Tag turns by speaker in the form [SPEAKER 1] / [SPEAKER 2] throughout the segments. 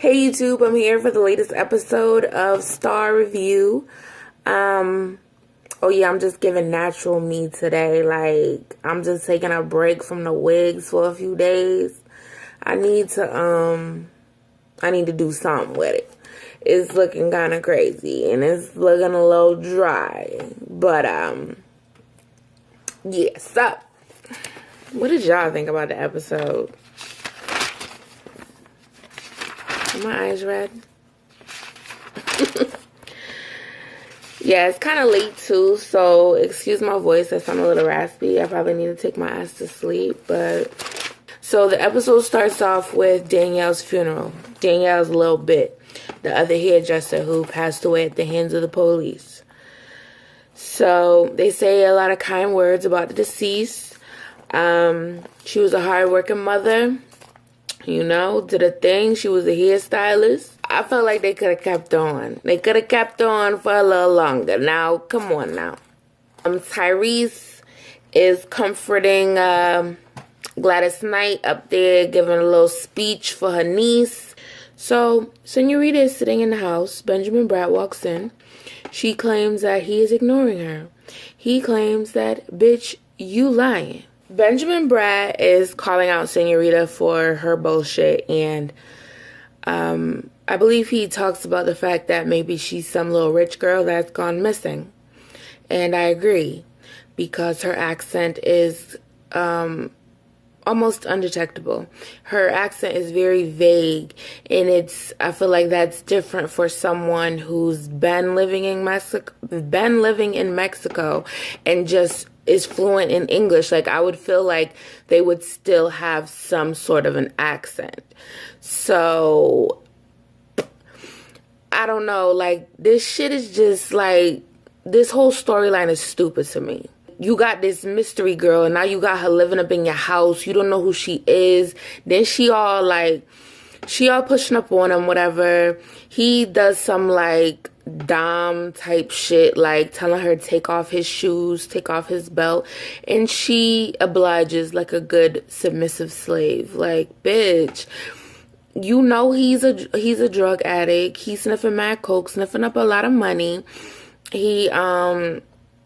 [SPEAKER 1] Hey YouTube, I'm here for the latest episode of Star Review. Oh yeah, I'm just giving natural me today. Like, I'm just taking a break from the wigs for a few days. I need to do something with it. It's looking kind of crazy and it's looking a little dry. But yeah, so what did y'all think about the episode? Are my eyes red? Yeah, it's kind of late too, so excuse my voice. I sound a little raspy. I probably need to take my ass to sleep, but... So the episode starts off with Danielle's funeral. Danielle's little bit, the other hairdresser who passed away at the hands of the police. So they say a lot of kind words about the deceased. She was a hard-working mother. You know, did a thing. She was a hairstylist. I felt like they could have kept on. They could have kept on for a little longer. Now, come on now. Tyrese is comforting Gladys Knight up there, giving a little speech for her niece. So, Senorita is sitting in the house. Benjamin Bratt walks in. She claims that he is ignoring her. He claims that, bitch, you lying. Benjamin Bratt is calling out Senorita for her bullshit, and I believe he talks about the fact that maybe she's some little rich girl that's gone missing. And I agree, because her accent is almost undetectable. Her accent is very vague, and I feel like that's different for someone who's been living in Mexico and just is fluent in English. Like, I would feel like they would still have some sort of an accent. So, I don't know. Like, this shit is just like, this whole storyline is stupid to me. You got this mystery girl, and now you got her living up in your house. You don't know who she is. Then she all pushing up on him, whatever. He does some, like, dom type shit, like telling her to take off his shoes, take off his belt, and she obliges like a good submissive slave. Like, bitch, you know he's a drug addict. He's sniffing mad coke, sniffing up a lot of money. He got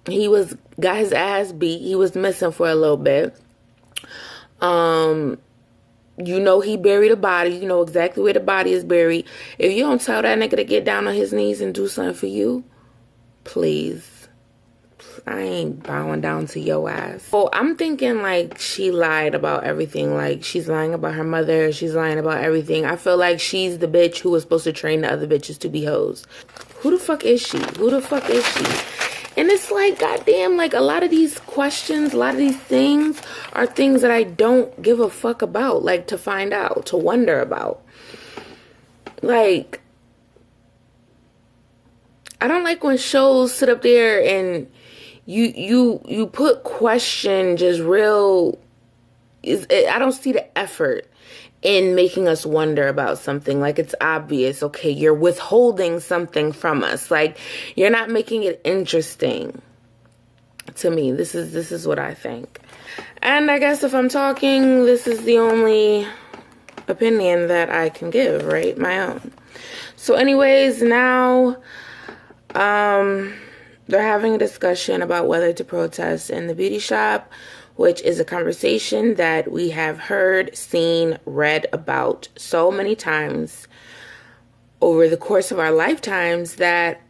[SPEAKER 1] his ass beat. He was missing for a little bit. You know he buried a body. You know exactly where the body is buried. If you don't tell that nigga to get down on his knees and do something for you, please. I ain't bowing down to your ass. So I'm thinking like she lied about everything. Like, she's lying about her mother. She's lying about everything. I feel like she's the bitch who was supposed to train the other bitches to be hoes. Who the fuck is she? Who the fuck is she? And it's like, goddamn, like, a lot of these questions, a lot of these things are things that I don't give a fuck about, like, to find out, to wonder about. Like, I don't like when shows sit up there and you put question just real. I don't see the effort in making us wonder about something. Like, it's obvious, okay, you're withholding something from us. Like, you're not making it interesting to me. This is what I think. And I guess if I'm talking, this is the only opinion that I can give, right? My own. So anyways, now they're having a discussion about whether to protest in the beauty shop, which is a conversation that we have heard, seen, read about so many times over the course of our lifetimes that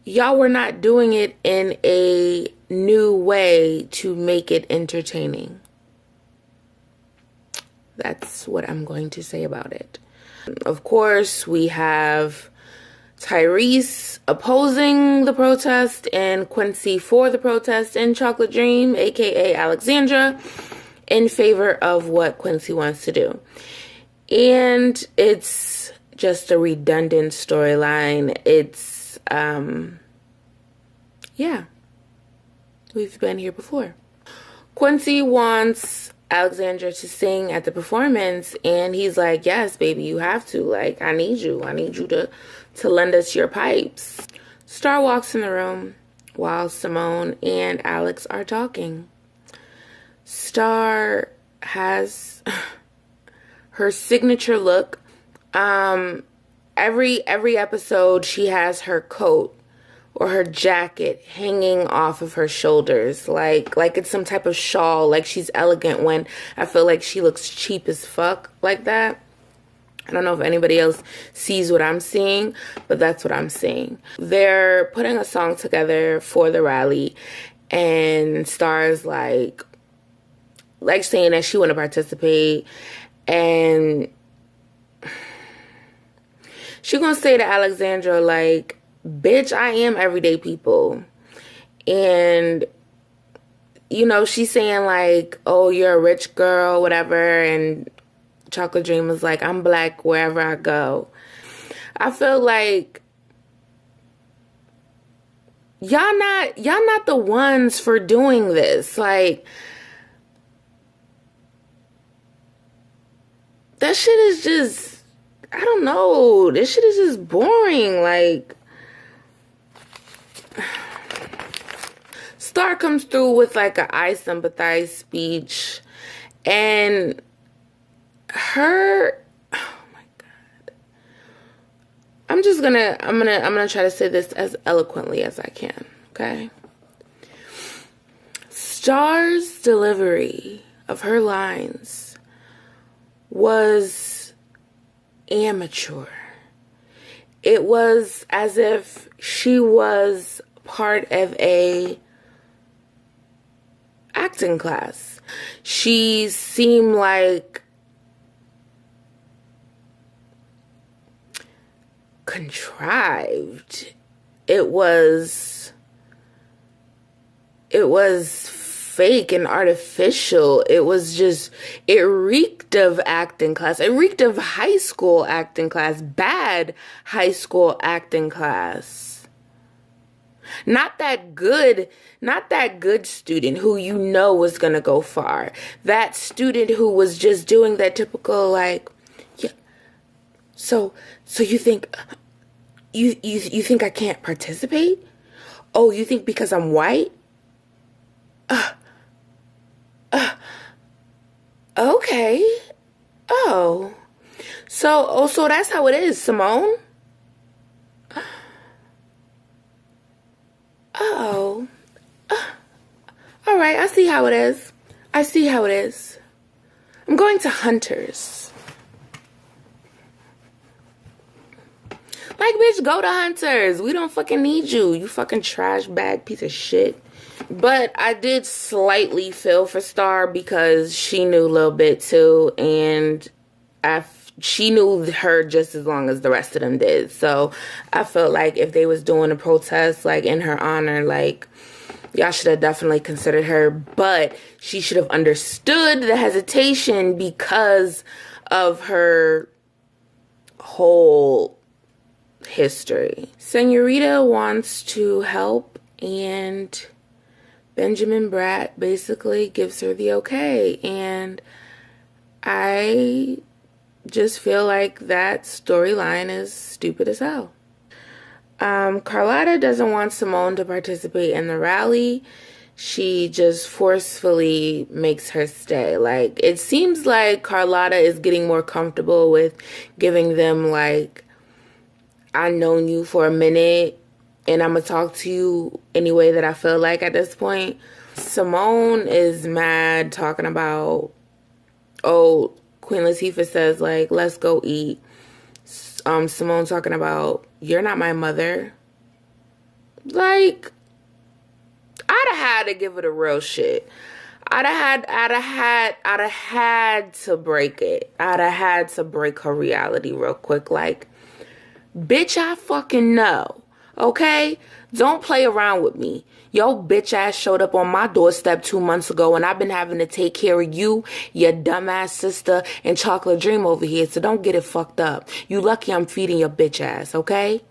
[SPEAKER 1] y'all were not doing it in a new way to make it entertaining. That's what I'm going to say about it. Of course, we have Tyrese opposing the protest and Quincy for the protest, and Chocolate Dream, aka Alexandra, in favor of what Quincy wants to do. And it's just a redundant storyline. It's yeah, we've been here before. Quincy wants Alexandra to sing at the performance, and he's like, yes, baby, you have to. Like, I need you to lend us your pipes. Star walks in the room while Simone and Alex are talking. Star has her signature look. Every episode she has her coat or her jacket hanging off of her shoulders, like it's some type of shawl, like she's elegant, when I feel like she looks cheap as fuck like that. I don't know if anybody else sees what I'm seeing, but that's what I'm seeing. They're putting a song together for the rally, and Star's like saying that she want to participate, and she gonna say to Alexandra, like, bitch, I am everyday people. And, you know, she's saying, like, oh, you're a rich girl, whatever. And Chocolate Dream was like, I'm black wherever I go. I feel like y'all not the ones for doing this. Like, that shit is just, I don't know. This shit is just boring. Like, Star comes through with like a I sympathize speech, and her, oh my god, I'm gonna try to say this as eloquently as I can, okay? Star's delivery of her lines was amateur. It was as if she was part of a acting class. She seemed like contrived. It was fake and artificial. It was just, it reeked of acting class. It reeked of high school acting class, bad high school acting class. Not that good student who you know was gonna go far. That student who was just doing that typical, like, yeah, so you think you think I can't participate? Oh, you think because I'm white? Okay. So that's how it is, Simone. Oh. All right, I see how it is. I'm going to Hunter's. Like, bitch, go to Hunter's. We don't fucking need you. You fucking trash bag piece of shit. But I did slightly feel for Star because she knew a little bit too, and she knew her just as long as the rest of them did. So I felt like if they was doing a protest like in her honor, like, y'all should have definitely considered her, but she should have understood the hesitation because of her whole history. Senorita wants to help, and Benjamin Bratt basically gives her the okay, and I just feel like that storyline is stupid as hell. Carlotta doesn't want Simone to participate in the rally. She just forcefully makes her stay. Like, it seems like Carlotta is getting more comfortable with giving them, like, I've known you for a minute, and I'm gonna talk to you any way that I feel like at this point. Simone is mad, talking about, oh, Queen Latifah says, like, let's go eat. Simone talking about, you're not my mother. Like, I'd have had to give it a real shit. I'd have had to break it. I'd have had to break her reality real quick. Like, bitch, I fucking know. Okay? Don't play around with me. Yo, bitch ass showed up on my doorstep 2 months ago, and I've been having to take care of you, your dumbass sister, and Chocolate Dream over here, so don't get it fucked up. You lucky I'm feeding your bitch ass, okay?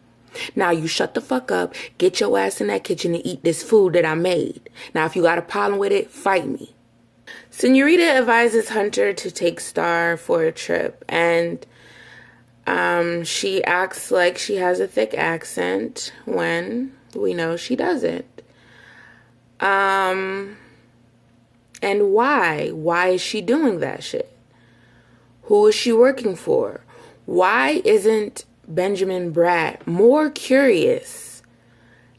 [SPEAKER 1] Now you shut the fuck up, get your ass in that kitchen and eat this food that I made. Now if you got a problem with it, fight me. Senorita advises Hunter to take Star for a trip, and she acts like she has a thick accent when we know she doesn't. And why? Why is she doing that shit? Who is she working for? Why isn't Benjamin Bratt more curious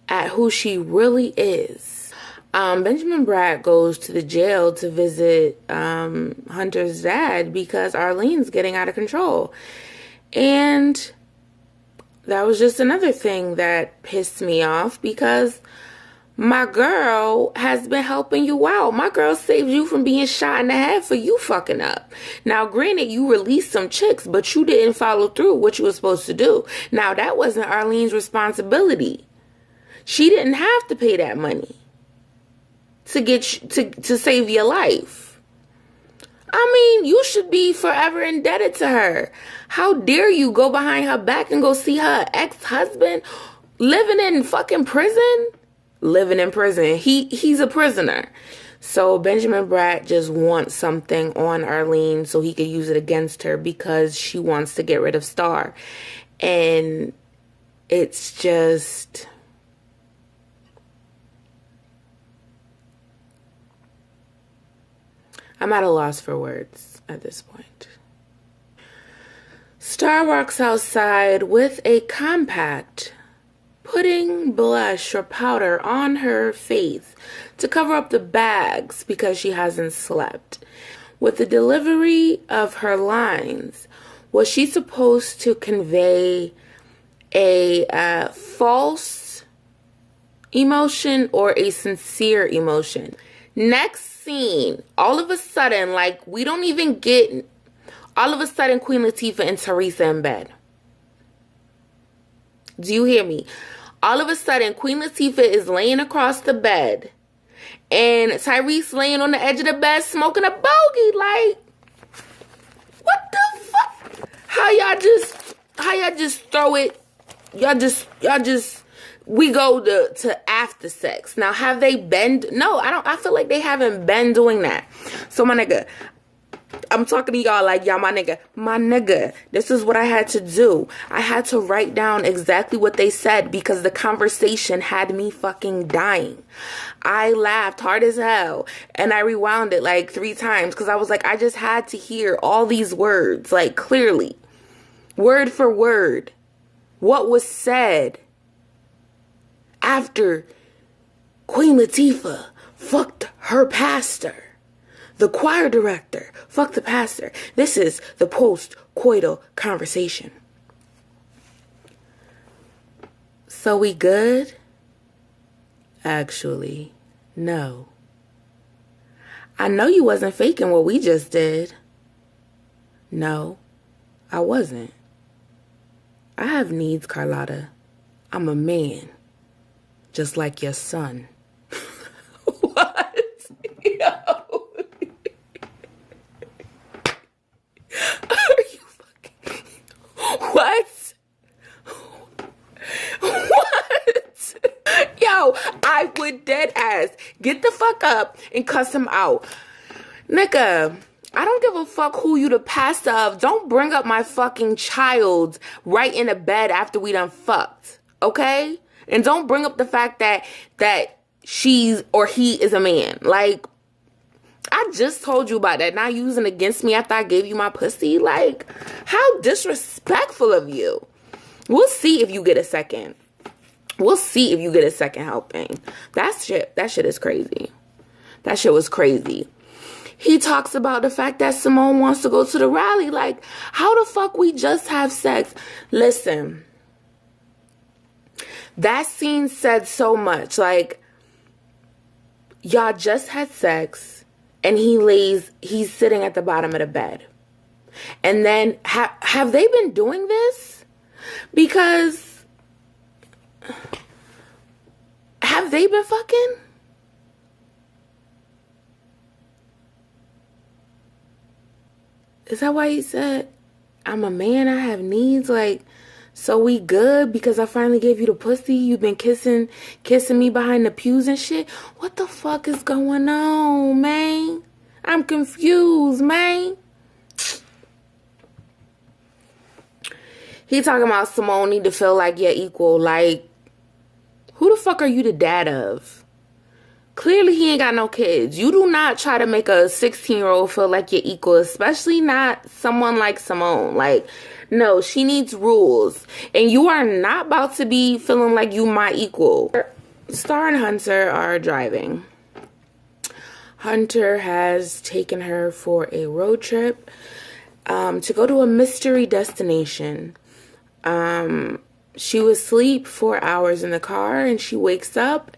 [SPEAKER 1] at who she really is? Benjamin Bratt goes to the jail to visit Hunter's dad because Arlene's getting out of control. And that was just another thing that pissed me off because my girl has been helping you out. My girl saved you from being shot in the head for you fucking up. Now, granted, you released some chicks, but you didn't follow through what you were supposed to do. Now, that wasn't Arlene's responsibility. She didn't have to pay that money to save your life. I mean, you should be forever indebted to her. How dare you go behind her back and go see her ex-husband living in fucking prison? Living in prison. He's a prisoner. So Benjamin Bratt just wants something on Arlene so he could use it against her because she wants to get rid of Star. And it's just... I'm at a loss for words at this point. Star walks outside with a compact, putting blush or powder on her face to cover up the bags because she hasn't slept. With the delivery of her lines, was she supposed to convey a false emotion or a sincere emotion? Next scene, all of a sudden, like, we don't even get... All of a sudden, Queen Latifah and Teresa in bed. Do you hear me? All of a sudden, Queen Latifah is laying across the bed. And Tyrese laying on the edge of the bed smoking a bogey. Like, what the fuck? How y'all just throw it? Y'all just... We go to after sex. Now, have they been... No, I feel like they haven't been doing that. So, my nigga... I'm talking to y'all like, y'all, my nigga, this is what I had to do. I had to write down exactly what they said because the conversation had me fucking dying. I laughed hard as hell and I rewound it like 3 times because I was like, I just had to hear all these words, like, clearly, word for word, what was said after Queen Latifah fucked her pastor. The choir director, fuck the pastor. This is the post-coital conversation. So we good? Actually, no. I know you wasn't faking what we just did. No, I wasn't. I have needs, Carlotta. I'm a man. Just like your son. What? Yo. Are you fucking... What? What? Yo, I would dead ass get the fuck up and cuss him out. Nigga, I don't give a fuck who you the pastor of. Don't bring up my fucking child right in the bed after we done fucked. Okay? And don't bring up the fact that she's or he is a man. Like, I just told you about that. Not using against me after I gave you my pussy. Like, how disrespectful of you. We'll see if you get a second. We'll see if you get a second helping. That shit is crazy. That shit was crazy. He talks about the fact that Simone wants to go to the rally. Like, how the fuck we just have sex? Listen. That scene said so much. Like, y'all just had sex and he's sitting at the bottom of the bed. And then have they been doing this? Because have they been fucking? Is that why he said, I'm a man, I have needs? Like, so we good because I finally gave you the pussy? You've been kissing me behind the pews and shit? What the fuck is going on, man? I'm confused, man. He talking about Simone need to feel like you're equal. Like, who the fuck are you the dad of? Clearly, he ain't got no kids. You do not try to make a 16-year-old feel like you're equal, especially not someone like Simone. Like, no, she needs rules. And you are not about to be feeling like you my equal. Star and Hunter are driving. Hunter has taken her for a road trip to go to a mystery destination. She was asleep 4 hours in the car, and she wakes up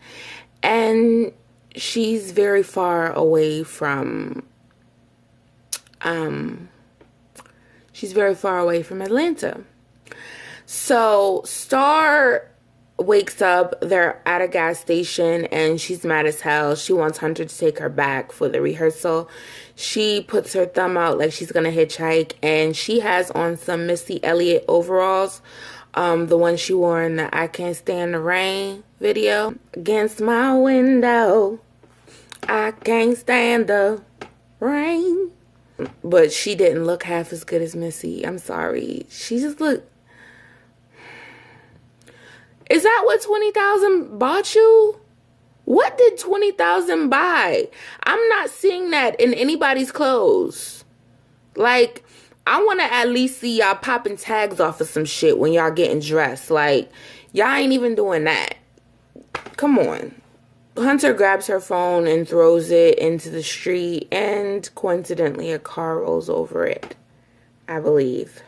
[SPEAKER 1] and she's very far away from Atlanta. So Star wakes up, they're at a gas station, and she's mad as hell. She wants Hunter to take her back for the rehearsal. She puts her thumb out like she's gonna hitchhike, and she has on some Missy Elliott overalls, the one she wore in the I Can't Stand the Rain video. Against my window, I can't stand the rain. But she didn't look half as good as Missy. I'm sorry. She just looked... Is that what 20,000 bought you? What did 20,000 buy? I'm not seeing that in anybody's clothes. Like, I want to at least see y'all popping tags off of some shit when y'all getting dressed. Like, y'all ain't even doing that. Come on. Hunter grabs her phone and throws it into the street, and coincidentally a car rolls over it, I believe.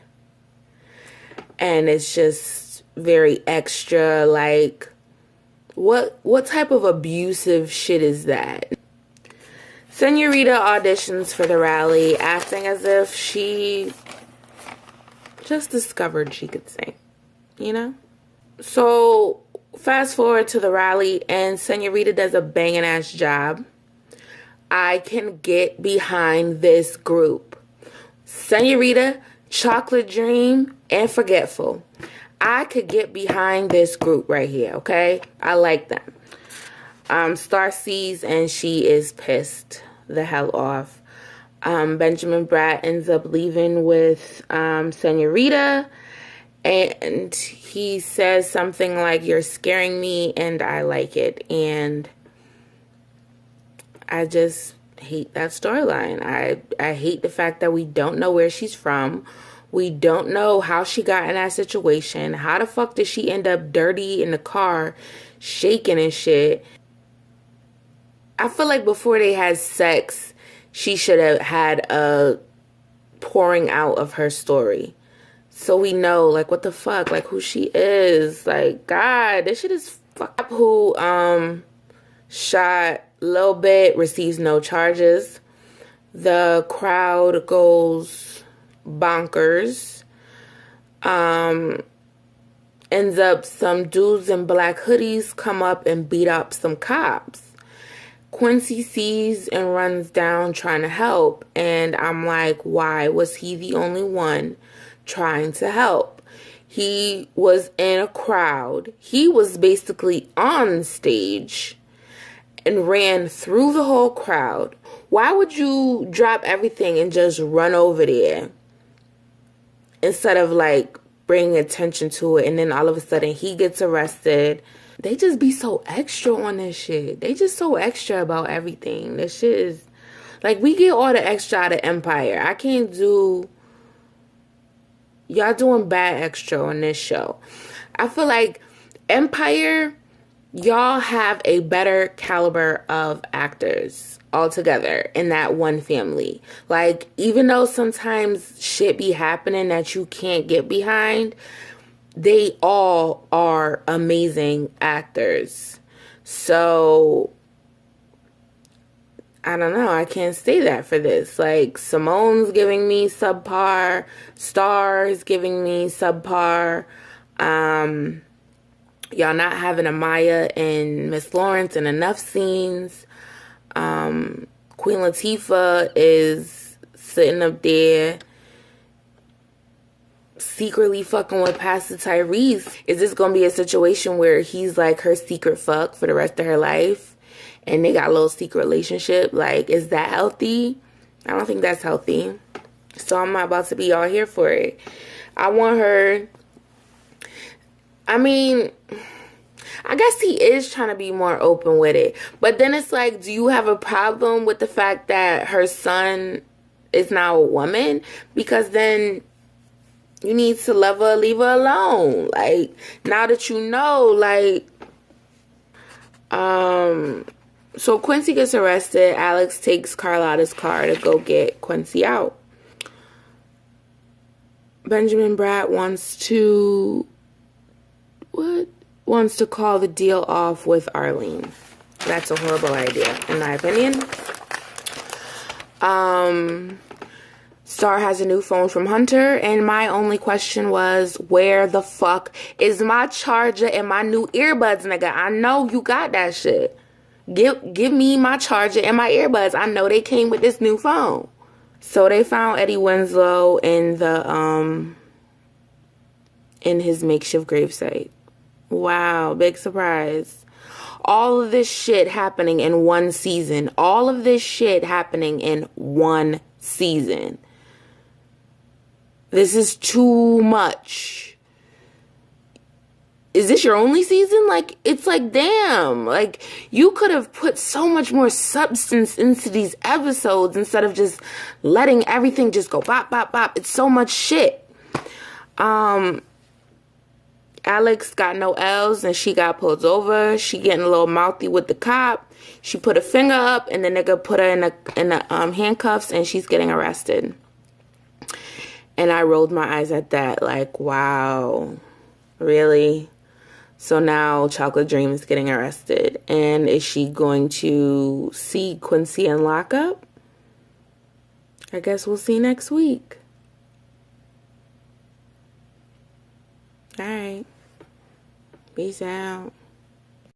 [SPEAKER 1] And it's just very extra. Like, what type of abusive shit is that? Senorita auditions for the rally, acting as if she just discovered she could sing, you know? So fast forward to the rally, and Senorita does a banging ass job. I can get behind this group. Senorita, Chocolate Dream, and Forgetful. I could get behind this group right here, okay? I like them. Star sees, and she is pissed the hell off. Benjamin Bratt ends up leaving with Senorita, and he says something like, "You're scaring me and I like it." And I just hate that storyline. I hate the fact that we don't know where she's from. We don't know how she got in that situation. How the fuck did she end up dirty in the car, shaking and shit? I feel like before they had sex, she should have had a pouring out of her story. So we know, like, what the fuck, like, who she is. Like, God, this shit is fucked up. Who shot Lil Bit receives no charges. The crowd goes bonkers. Ends up some dudes in black hoodies come up and beat up some cops. Quincy sees and runs down trying to help, and I'm like, why was he the only one trying to help? He was in a crowd. He was basically on stage and ran through the whole crowd. Why would you drop everything and just run over there instead of, like, bringing attention to it? And then all of a sudden he gets arrested. They just be so extra on this shit. They just so extra about everything. This shit is... Like, we get all the extra out of Empire. I can't do... Y'all doing bad extra on this show. I feel like Empire, y'all have a better caliber of actors altogether in that one family. Like, even though sometimes shit be happening that you can't get behind, they all are amazing actors. So, I don't know. I can't say that for this. Like, Simone's giving me subpar. Star's giving me subpar. Y'all not having Amaya and Miss Lawrence in enough scenes. Queen Latifah is sitting up there secretly fucking with Pastor Tyrese. Is this gonna be a situation where he's like her secret fuck for the rest of her life and they got a little secret relationship? Like, is that healthy? I don't think that's healthy. So I'm not about to be all here for it. I want her... I mean, I guess he is trying to be more open with it. But then it's like, do you have a problem with the fact that her son is now a woman? Because then you need to leave her alone. Like, now that you know, like, so Quincy gets arrested. Alex takes Carlotta's car to go get Quincy out. Benjamin Bratt wants to call the deal off with Arlene. That's a horrible idea, in my opinion. Star has a new phone from Hunter, and my only question was, where the fuck is my charger and my new earbuds, nigga? I know you got that shit. Give me my charger and my earbuds. I know they came with this new phone. So they found Eddie Winslow in his makeshift gravesite. Wow, big surprise. All of this shit happening in one season. All of this shit happening in one season. This is too much. Is this your only season? Like, it's like, damn. Like, you could have put so much more substance into these episodes instead of just letting everything just go bop, bop, bop. It's so much shit. Alex got no L's and she got pulled over. She getting a little mouthy with the cop. She put a finger up and the nigga put her in the handcuffs and she's getting arrested. And I rolled my eyes at that, like, wow, really? So now Chocolate Dream is getting arrested. And is she going to see Quincy in lockup? I guess we'll see next week. All right. Peace out.